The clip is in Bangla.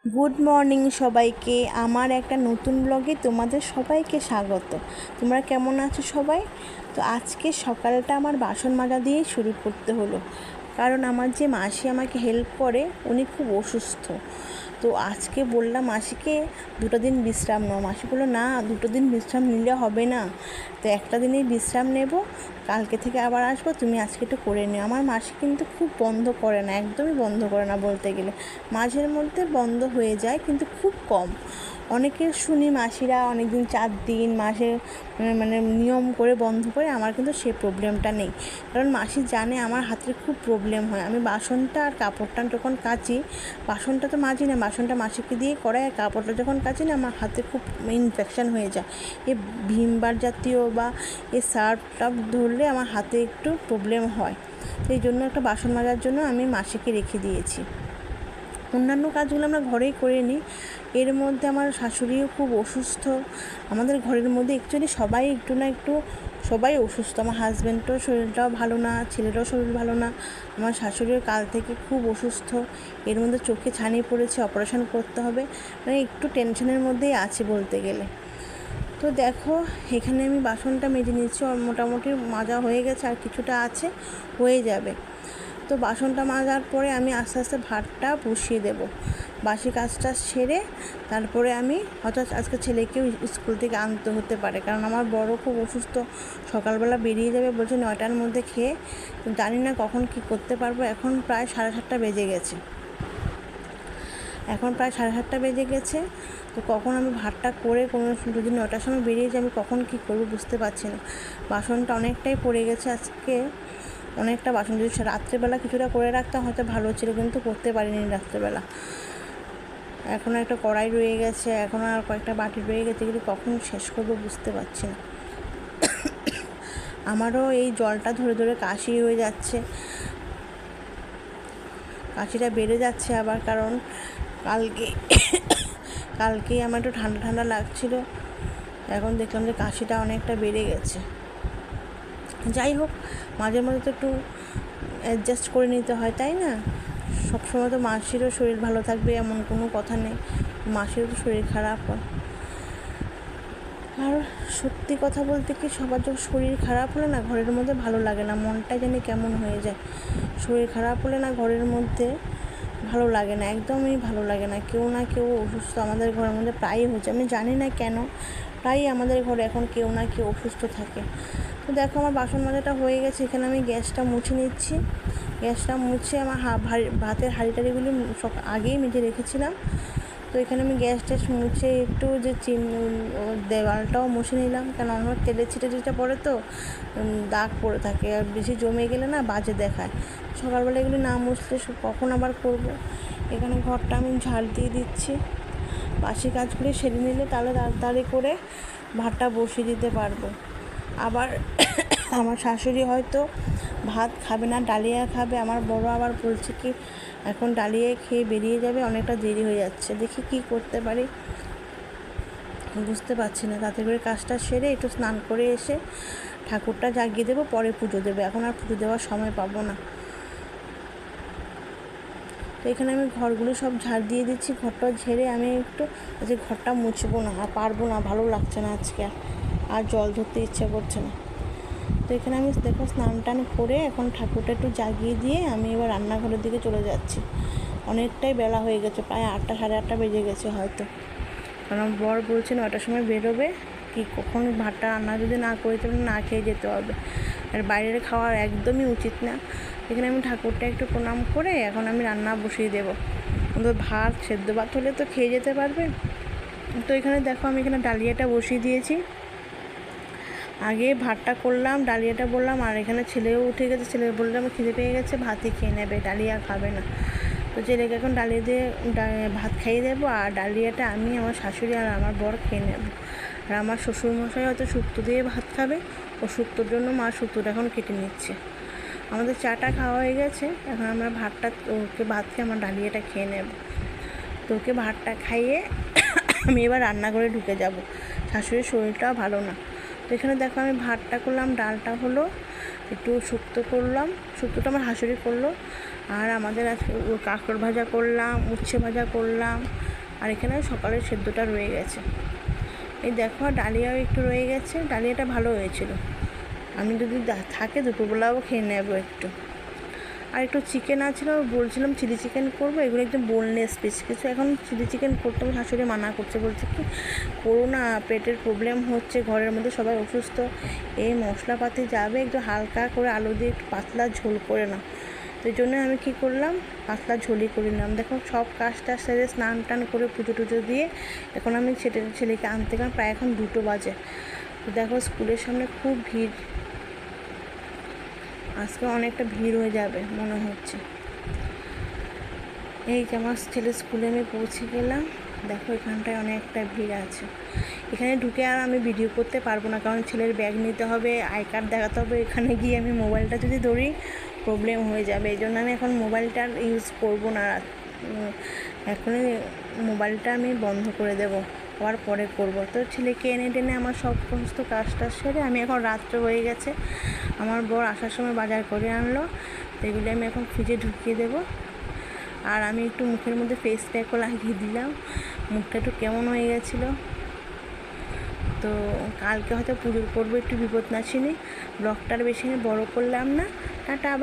গুড মর্নিং সবাইকে। আমার একটা নতুন ব্লগে তোমাদের সবাইকে স্বাগত। তোমরা কেমন আছো সবাই? তো আজকে সকালটা আমার বাসন মাজা দিয়েই শুরু করতে হলো, কারণ আমার যে মাসি আমাকে হেল্প করে উনি খুব অসুস্থ। তো আজকে বললাম মাসিকে 2 দিন বিশ্রাম নাও। মাসি বললো না, 2 দিন বিশ্রাম নিলে হবে না, তো একটা দিনেই বিশ্রাম নেব, কালকে থেকে আবার আসবো, তুমি আজকে একটু করে নিও। আমার মাসি কিন্তু খুব বন্ধ করে না, একদমই বন্ধ করে না বলতে গেলে, মাঝের মধ্যে বন্ধ হয়ে যায় কিন্তু খুব কম। অনেকের শুনি মাসিরা অনেক দিন 4 দিন মাসে মানে নিয়ম করে বন্ধ করে, আমার কিন্তু সে প্রবলেমটা নেই। কারণ মাসি জানে আমার হাতের খুব প্রবলেম হয়। আমি বাসনটা আর কাপড়টা যখন কাচি, বাসনটা তো মাজি না, বাসনটা মাসিকে দিয়ে করাই, আর কাপড়টা যখন কাচি না আমার হাতে খুব ইনফেকশান হয়ে যায়। এই ভিমবার জাতীয় বা এই সার্ফ টার্ফ ধরলে আমার হাতে একটু প্রবলেম হয়। সেই জন্য একটা বাসন মাজার জন্য আমি মাসিকে রেখে দিয়েছি। অন্যান্য কাজগুলো আমরা ঘরেই করে নিই। এর মধ্যে আমার শাশুড়িও খুব অসুস্থ। আমাদের ঘরের মধ্যে অ্যাকচুয়ালি সবাই একটু না একটু সবাই অসুস্থ। আমার হাজব্যান্ডও শরীরটাও ভালো না, ছেলেরও শরীর ভালো না। আমার শাশুড়িও কাল থেকে খুব অসুস্থ। এর মধ্যে চোখে ছানি পড়েছে, অপারেশন করতে হবে, মানে একটু টেনশনের মধ্যেই আছে বলতে গেলে। তো দেখো, এখানে আমি বাসনটা মেজে নিচ্ছি, মোটামুটি মাজা হয়ে গেছে, আর কিছুটা আছে, হয়ে যাবে। তো বাসনটা মাজার পরে আমি আস্তে আস্তে ভাতটা বসিয়ে দেব। বাসি কাজটা সেরে তারপরে আমি হয়তো আজকে ছেলেকেও স্কুল থেকে আনতে হতে পারে, কারণ আমার বড় খুব অসুস্থ। সকালবেলা বেরিয়ে যাবে বলছে 9টার মধ্যে খেয়ে, জানি না কখন কি করতে পারবো। এখন প্রায় 7:30 বেজে গেছে। তো কখন আমি ভাতটা করে কোনো যদি 9টার সময় বেরিয়ে যাই, আমি কখন কী করবো বুঝতে পারছি না। বাসনটা অনেকটাই পড়ে গেছে আজকে, অনেকটা বাসন। যদি রাত্রেবেলা কিছুটা করে রাখতাম হয়তো ভালো ছিল, কিন্তু করতে পারিনি রাত্রেবেলা। এখন একটা কড়াই রয়ে গেছে, এখন আর কয়েকটা বাটি রয়ে গেছে, কিন্তু কখন শেষ করবো বুঝতে পারছি না। আমারও এই জলটা ধরে ধরে কাশি হয়ে যাচ্ছে, কাশিটা বেড়ে যাচ্ছে আবার, কারণ কালকেই আমার একটু ঠান্ডা ঠান্ডা লাগছিলো, এখন দেখলাম যে কাশিটা অনেকটা বেড়ে গেছে। যাই হোক, মাঝে মাঝে তো একটু অ্যাডজাস্ট করে নিতে হয়, তাই না? সবসময় তো মাসিরও শরীর ভালো থাকবে এমন কোনো কথা নেই, মাসিরও তো শরীর খারাপ হয়। আর সত্যি কথা বলতে কি, সবার যখন শরীর খারাপ হলে না ঘরের মধ্যে ভালো লাগে না, মনটা জানি কেমন হয়ে যায়। শরীর খারাপ হলে না ঘরের মধ্যে ভালো লাগে না, একদমই ভালো লাগে না। কেউ না কেউ অসুস্থ আমাদের ঘরের মধ্যে প্রায়ই হচ্ছে, আমি জানি না কেন, প্রায়ই আমাদের ঘরে এখন কেউ না কেউ অসুস্থ থাকে। তো দেখো, আমার বাসন মাজাটা হয়ে গেছে। এখানে আমি গ্যাসটা মুছে নিচ্ছি। গ্যাসটা মুছে আমার ভাতের হাঁড়ি টাড়িগুলি সব আগেই মেজে রেখেছিলাম। তো এখানে আমি গ্যাস ট্যাস মুছে একটু যে দেওয়ালটাও মুছে নিলাম, কারণ আমার তেলের ছিটা পড়ে, তো দাগ পড়ে থাকে, আর বেশি জমে গেলে না বাজে দেখায়। সকালবেলা এগুলি না মুছলে কখন আবার করব। এখানে ঘরটা আমি ঝাড় দিয়ে দিচ্ছি। বাসি কাজগুলি সেরে নিলে তাহলে তাড়াতাড়ি করে ভাতটা বসিয়ে দিতে পারবো। আবার আমার শাশুড়ি হয়তো ভাত খাবে না, ডালিয়া খাবে। আমার বড় আবার বলছে কি এখন ডালিয়া খেয়ে বেরিয়ে যাবে, অনেকটা দেরি হয়ে যাচ্ছে, দেখি কি করতে পারি বুঝতে পারছি না। তাতে করে কাজটা সেরে একটু স্নান করে এসে ঠাকুরটা জাগিয়ে দেবো, পরে পুজো দেবে। এখন আর পুজো দেওয়ার সময় পাবো না। তো এখানে আমি ঘরগুলো সব ঝাড় দিয়ে দিচ্ছি। ঘরটা ঝেড়ে আমি একটু আজকে ঘরটা মুছবো না, আর পারবো না, ভালো লাগছে না আজকে, আর জল ধরতে ইচ্ছা করছে না। তো এখানে আমি দেখো স্নান টান করে এখন ঠাকুরটা একটু জাগিয়ে দিয়ে আমি এবার রান্নাঘরের দিকে চলে যাচ্ছি। অনেকটাই বেলা হয়ে গেছে, প্রায় 8টা 8:30 বেজে গেছে হয়তো, কারণ বর বলছে 9টার সময় বেরোবে। কি কখন ভাতটা রান্না যদি না করে তাহলে না খেয়ে যেতে হবে, আর বাইরের খাওয়া একদমই উচিত না। এখানে আমি ঠাকুরটা একটু প্রণাম করে এখন আমি রান্না বসিয়ে দেবো। ভাত সেদ্ধ ভাত হলে তো খেয়ে যেতে পারবে। তো এখানে দেখো আমি এখানে ডালিয়াটা বসিয়ে দিয়েছি। আগে ভাতটা করলাম, ডালিয়াটা বললাম, আর এখানে ছেলেও উঠে গেছে। ছেলে বললাম খিদে পেয়ে গেছে, ভাতই খেয়ে নেবে, ডালিয়া খাবে না। তো ছেলেকে এখন ডালিয়া দিয়ে ভাত খাইয়ে দেবো, আর ডালিয়াটা আমি, আমার শাশুড়ি আর আমার বর খেয়ে নেব। আর আমার শ্বশুরমশাই হয়তো শুক্তো দিয়ে ভাত খাবে, ও শুক্তোর জন্য মা শুক্তোটা এখন কেটে নিচ্ছে। আমাদের চাটা খাওয়া হয়ে গেছে, এখন আমরা ওকে ভাত খেয়ে আমার ডালিয়াটা খেয়ে নেব। তো ওকে ভাতটা খাইয়ে আমি এবার রান্নাঘরে ঢুকে যাব। শাশুড়ির শরীরটাও ভালো না। তো এখানে দেখো আমি ভাতটা করলাম, ডালটা হলো, একটু শুক্তো করলাম, শুক্তোটা আমার শাশুড়ি করলো। আর আমাদের আজকে কাঁকড় ভাজা করলাম, উচ্ছে ভাজা করলাম। আর এখানে সকালের সেদ্ধটা রয়ে গেছে। এই দেখো, ডালিয়াও একটু রয়ে গেছে, ডালিয়াটা ভালো হয়েছিল। আমি যদি থাকে দুপুরবেলাও খেয়ে নেবো একটু। আর একটু চিকেন আছে, বলছিলাম চিলি চিকেন করবো, এগুলো একদম বোনলেস পিস। কিছু এখন চিলি চিকেন করতে আমার শাশুড়ি মানা করছে, বলছে কি করো না, পেটের প্রবলেম হচ্ছে, ঘরের মধ্যে সবাই অসুস্থ, এই মশলাপাতি যাবে, একটু হালকা করে আলু দিয়ে একটু পাতলা ঝোল করে নাও। তো এই জন্য আমি কী করলাম, পাতলা ঝোলই করে নিলাম। দেখো সব কাজটা সেরে স্নান টান করে পুজো টুজো দিয়ে এখন আমি ছেলেকে আনতে গেলাম, প্রায় এখন 2টো বাজে। তো দেখো স্কুলের সামনে খুব ভিড়, আজকে অনেকটা ভিড় হয়ে যাবে মনে হচ্ছে। এই যে আমার ছেলের স্কুলে আমি পৌঁছে গেলাম, দেখো এখানটায় অনেকটা ভিড় আছে। এখানে ঢুকে আর আমি ভিডিও করতে পারবো না, কারণ ছেলের ব্যাগ নিতে হবে, আই কার্ড দেখাতে হবে। এখানে গিয়ে আমি মোবাইলটা যদি ধরি প্রবলেম হয়ে যাবে, এই জন্য আমি এখন মোবাইলটা ইউজ করবো না। এখনই মোবাইলটা আমি বন্ধ করে দেবো, আবার পরে করব। তো ছেলেকে এনে টেনে আমার সমস্ত কাজটা সেরে আমি এখন রাত্রে হয়ে গেছে, আমার বর আসার সময় বাজার করে আনলো, এগুলি আমি এখন ফ্রিজে ঢুকিয়ে দেবো। আর আমি একটু মুখের মধ্যে ফেস প্যাকও লাগিয়ে দিলাম, মুখটা একটু কেমন হয়ে গেছিলো। তো কালকে হয়তো পুজো করবো একটু বিপদনাশিনী। ব্লগটার বেশি বড় করলাম না, টাটা। আবার